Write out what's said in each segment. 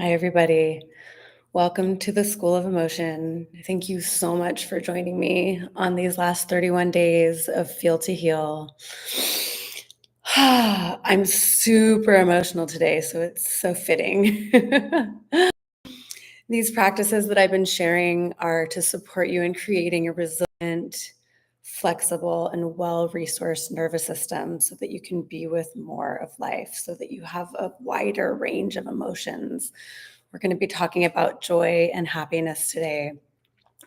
Hi, everybody. Welcome to the School of Emotion. Thank you so much for joining me on these last 31 days of Feel to Heal. I'm super emotional today, so it's so fitting. These practices that I've been sharing are to support you in creating a resilient, flexible, and well resourced nervous system so that you can be with more of life, so that you have a wider range of emotions. We're going to be talking about joy and happiness today.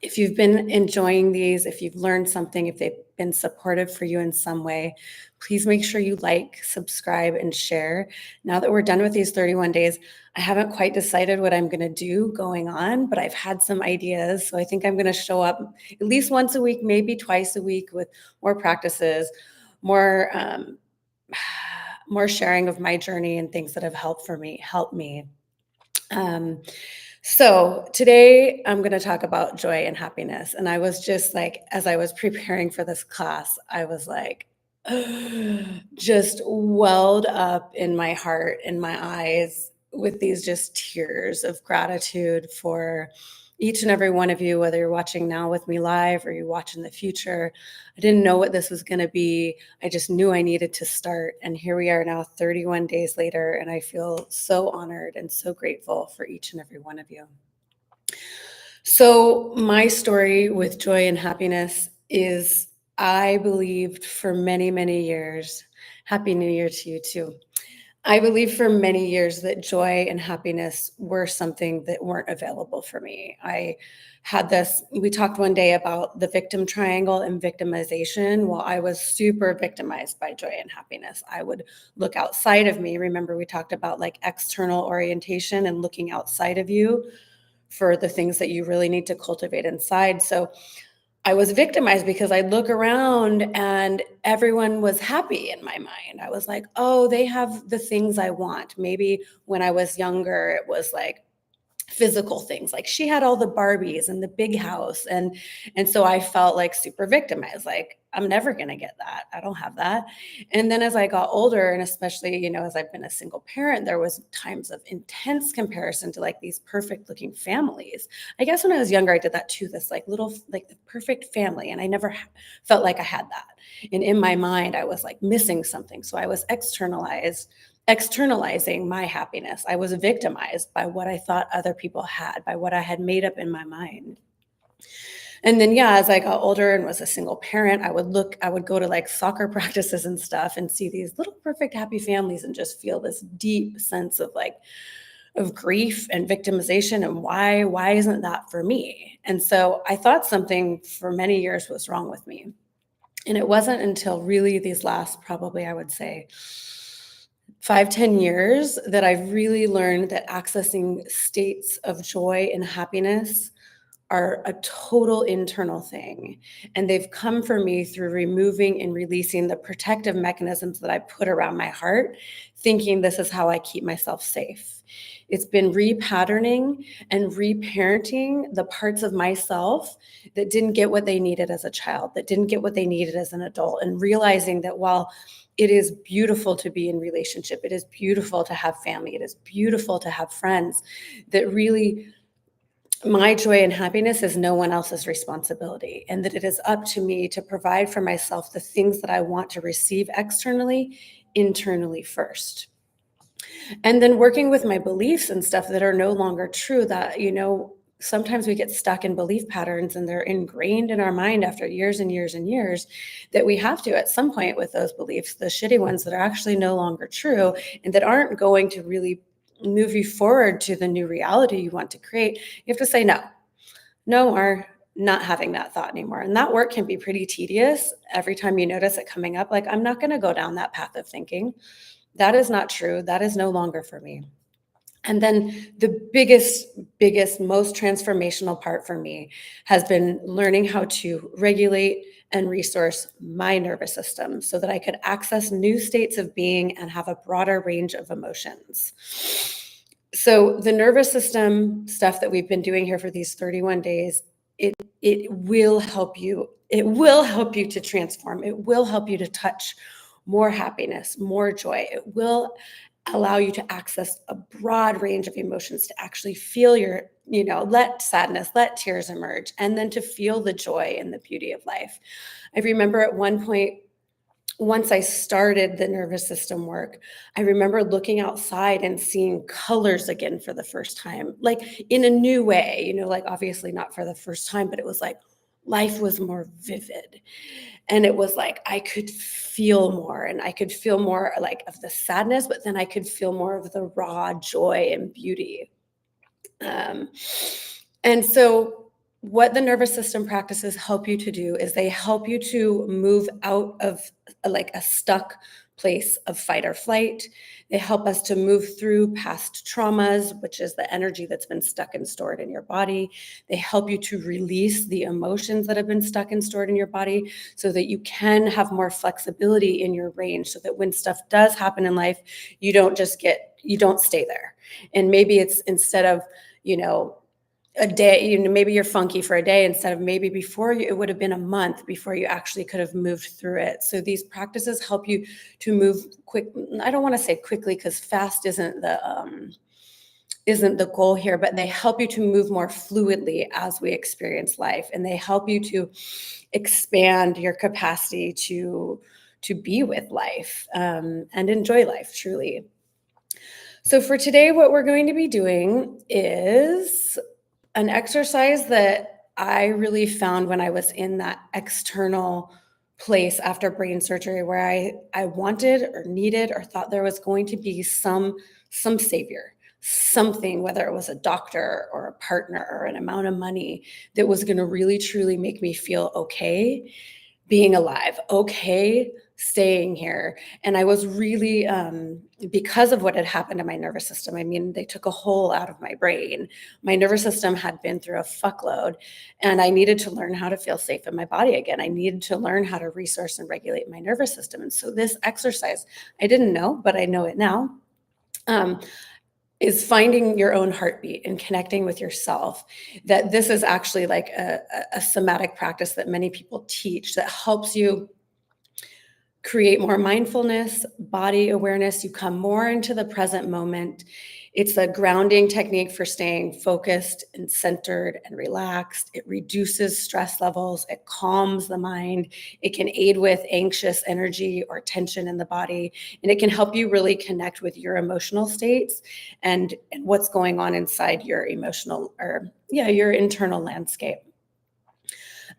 If you've been enjoying these, if you've learned something, if they've been supportive for you in some way, please make sure you like, subscribe, and share. Now that we're done with these 31 days, I haven't quite decided what I'm going to do going on, but I've had some ideas. So I think I'm going to show up at least once a week, maybe twice a week with more practices, more more sharing of my journey and things that have helped me. Um, so today I'm going to talk about joy and happiness. And I was just like, as I was preparing for this class, I was like, just welled up in my heart, in my eyes, with these just tears of gratitude for each and every one of you, whether you're watching now with me live or you watch in the future. I didn't know what this was going to be. I just knew I needed to start. And here we are now, 31 days later, and I feel so honored and so grateful for each and every one of you. So, my story with joy and happiness is I believed for many, many years, Happy New Year to you too. I believed for many years that joy and happiness were something that weren't available for me. We talked one day about the victim triangle and victimization. Well, I was super victimized by joy and happiness. I would look outside of me. Remember, we talked about like external orientation and looking outside of you for the things that you really need to cultivate inside. So I was victimized because I'd look around and everyone was happy in my mind. I was like, oh, they have the things I want. Maybe when I was younger, it was like physical things, like she had all the Barbies and the big house, and so I felt like super victimized, like I'm never going to get that, I don't have that. And then as I got older, and especially, as I've been a single parent, there was times of intense comparison to like these perfect looking families. I guess when I was younger I did that too, this like little, like the perfect family, and I never felt like I had that. And in my mind I was like missing something, so I was externalizing my happiness. I was victimized by what I thought other people had, by what I had made up in my mind. And then, yeah, as I got older and was a single parent, I would go to like soccer practices and stuff and see these little perfect happy families and just feel this deep sense of like, of grief and victimization, and why isn't that for me? And so I thought something for many years was wrong with me. And it wasn't until really these last, probably I would say 5, 10 years, that I've really learned that accessing states of joy and happiness are a total internal thing. And they've come for me through removing and releasing the protective mechanisms that I put around my heart, thinking this is how I keep myself safe. It's been repatterning and reparenting the parts of myself that didn't get what they needed as a child, that didn't get what they needed as an adult, and realizing that while it is beautiful to be in relationship, it is beautiful to have family, it is beautiful to have friends, that really my joy and happiness is no one else's responsibility, and that it is up to me to provide for myself the things that I want to receive externally, internally first. And then working with my beliefs and stuff that are no longer true, that, sometimes we get stuck in belief patterns and they're ingrained in our mind after years and years and years, that we have to, at some point with those beliefs, the shitty ones that are actually no longer true and that aren't going to really move you forward to the new reality you want to create, you have to say no, or not having that thought anymore. And that work can be pretty tedious every time you notice it coming up. Like, I'm not going to go down that path of thinking. That is not true. That is no longer for me. And then the biggest, most transformational part for me has been learning how to regulate and resource my nervous system so that I could access new states of being and have a broader range of emotions. So the nervous system stuff that we've been doing here for these 31 days, it will help you. It will help you to transform. It will help you to touch more happiness, more joy. It will allow you to access a broad range of emotions, to actually feel your, let sadness, let tears emerge, and then to feel the joy and the beauty of life. I remember at one point, once I started the nervous system work, I remember looking outside and seeing colors again for the first time, like in a new way, like obviously not for the first time, but it was like life was more vivid. And it was like I could feel more, and I could feel more like of the sadness, but then I could feel more of the raw joy and beauty. Um, and so, what the nervous system practices help you to do is they help you to move out of like a stuck place of fight or flight. They help us to move through past traumas, which is the energy that's been stuck and stored in your body. They help you to release the emotions that have been stuck and stored in your body so that you can have more flexibility in your range, so that when stuff does happen in life, you don't stay there. And maybe it's instead of, you know, a day, maybe you're funky for a day instead of maybe before you, it would have been a month before you actually could have moved through it. So these practices help you to move quick. I don't want to say quickly because fast isn't the goal here, but they help you to move more fluidly as we experience life, and they help you to expand your capacity to be with life, and enjoy life truly. So for today, what we're going to be doing is an exercise that I really found when I was in that external place after brain surgery, where I wanted or needed or thought there was going to be some savior, something, whether it was a doctor or a partner or an amount of money that was going to really truly make me feel okay being alive, okay staying here. And I was really, because of what had happened to my nervous system, I mean, they took a hole out of my brain. My nervous system had been through a fuckload, and I needed to learn how to feel safe in my body again. I needed to learn how to resource and regulate my nervous system. And so this exercise, I didn't know, but I know it now, um, is finding your own heartbeat and connecting with yourself. That this is actually like a somatic practice that many people teach that helps you create more mindfulness, body awareness. You come more into the present moment. It's a grounding technique for staying focused and centered and relaxed. It reduces stress levels. It calms the mind. It can aid with anxious energy or tension in the body. And it can help you really connect with your emotional states and what's going on inside your your internal landscape.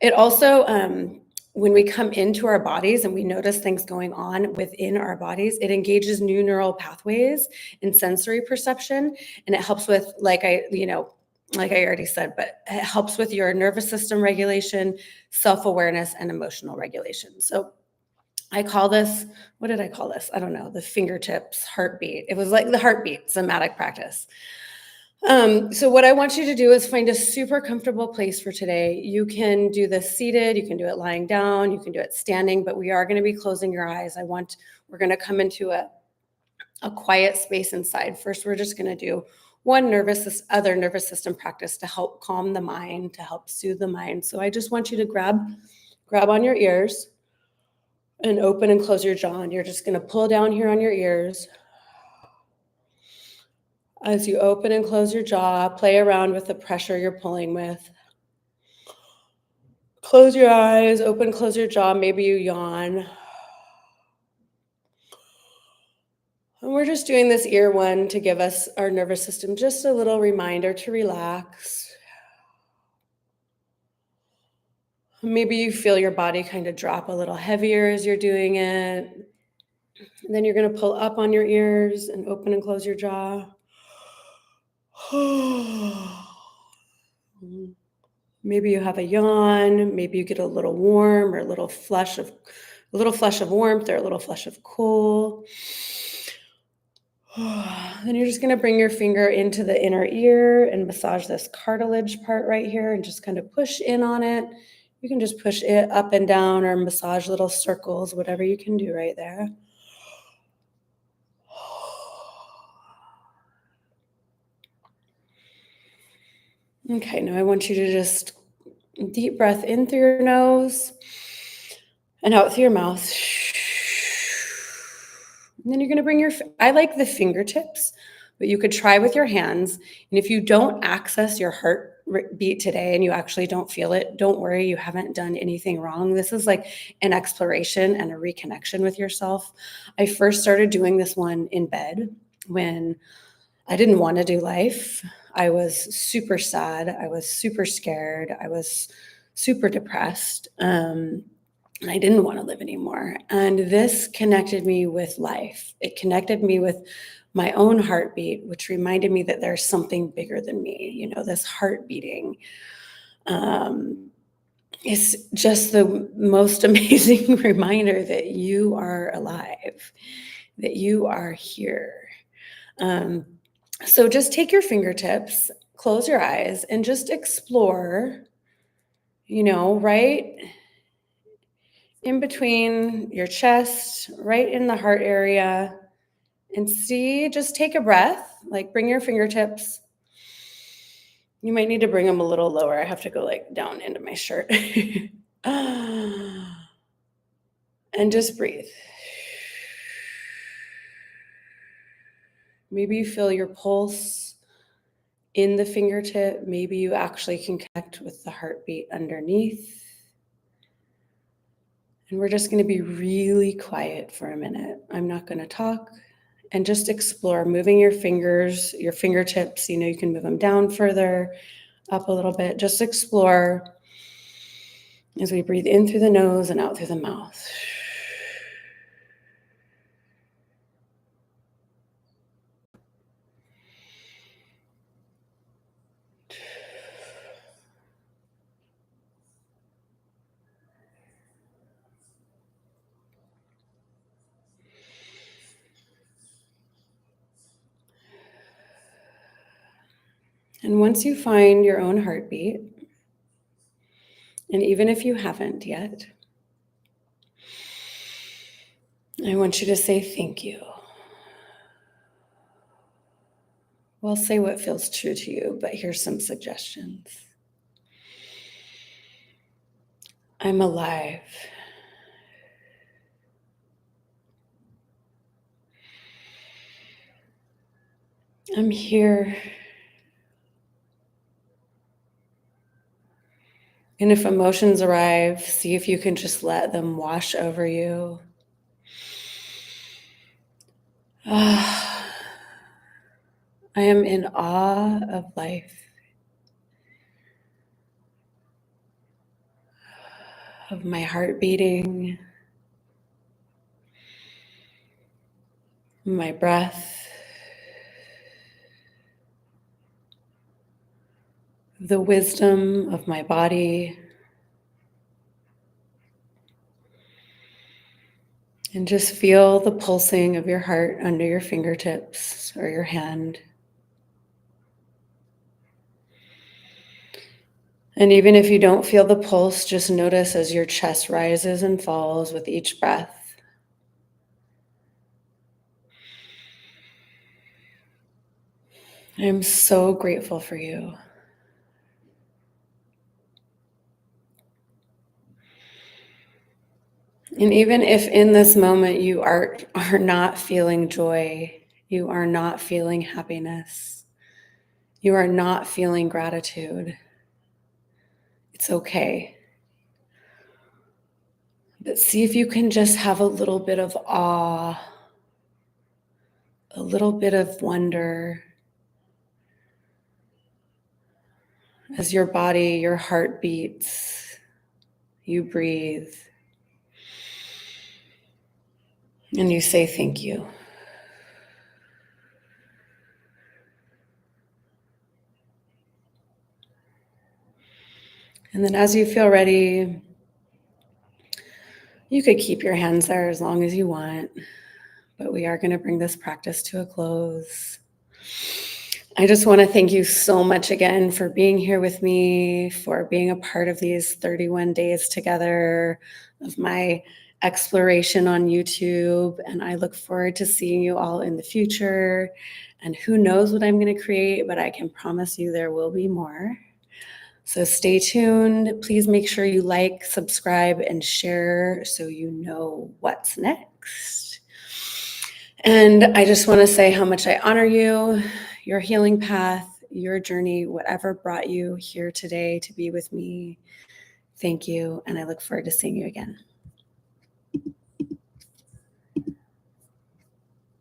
It also, when we come into our bodies and we notice things going on within our bodies, it engages new neural pathways in sensory perception, and it helps with, like I already said, but it helps with your nervous system regulation, self-awareness, and emotional regulation. So I call this, what did I call this? I don't know, the fingertips heartbeat. It was like the heartbeat somatic practice. So what I want you to do is find a super comfortable place for today. You can do this seated, you can do it lying down, you can do it standing, but we are going to be closing your eyes. We're going to come into a quiet space inside. First, we're just going to do other nervous system practice to help calm the mind, to help soothe the mind. So I just want you to grab on your ears and open and close your jaw. And you're just going to pull down here on your ears. As you open and close your jaw, play around with the pressure you're pulling with. Close your eyes, open, close your jaw. Maybe you yawn. And we're just doing this ear one to give us, our nervous system, just a little reminder to relax. Maybe you feel your body kind of drop a little heavier as you're doing it. And then you're going to pull up on your ears and open and close your jaw. Maybe you have a yawn, maybe you get a little warm or a little flush of warmth or a little flush of cool. Then you're just going to bring your finger into the inner ear and massage this cartilage part right here and just kind of push in on it. You can just push it up and down or massage little circles, whatever you can do right there. Okay, now I want you to just deep breath in through your nose and out through your mouth. And then you're going to bring I like the fingertips, but you could try with your hands. And if you don't access your heartbeat today and you actually don't feel it, don't worry, you haven't done anything wrong. This is like an exploration and a reconnection with yourself. I first started doing this one in bed when I didn't want to do life. I was super sad. I was super scared. I was super depressed. And I didn't want to live anymore. And this connected me with life. It connected me with my own heartbeat, which reminded me that there's something bigger than me. This heart beating is just the most amazing reminder that you are alive, that you are here. Um, so just take your fingertips, close your eyes, and just explore, right in between your chest, right in the heart area, and just take a breath, like bring your fingertips. You might need to bring them a little lower. I have to go like down into my shirt. And just breathe. Maybe you feel your pulse in the fingertip. Maybe you actually can connect with the heartbeat underneath. And we're just going to be really quiet for a minute. I'm not going to talk. And just explore moving your fingers, your fingertips. You can move them down further, up a little bit. Just explore as we breathe in through the nose and out through the mouth. And once you find your own heartbeat, and even if you haven't yet, I want you to say thank you. Well, say what feels true to you, but here's some suggestions. I'm alive. I'm here. And if emotions arrive, see if you can just let them wash over you. I am in awe of life, of my heart beating, my breath, the wisdom of my body, and just feel the pulsing of your heart under your fingertips or your hand. And even if you don't feel the pulse, just notice as your chest rises and falls with each breath. I'm so grateful for you. And even if in this moment you are not feeling joy, you are not feeling happiness, you are not feeling gratitude, it's okay. But see if you can just have a little bit of awe, a little bit of wonder as your body, your heart beats, you breathe, and you say thank you. And then as you feel ready, you could keep your hands there as long as you want, but we are going to bring this practice to a close. I just want to thank you so much again for being here with me, for being a part of these 31 days together of my exploration on YouTube. And I look forward to seeing you all in the future. And who knows what I'm going to create, but I can promise you there will be more. So stay tuned. Please make sure you like, subscribe, and share so you know what's next. And I just want to say how much I honor you, your healing path, your journey, whatever brought you here today to be with me. Thank you. And I look forward to seeing you again.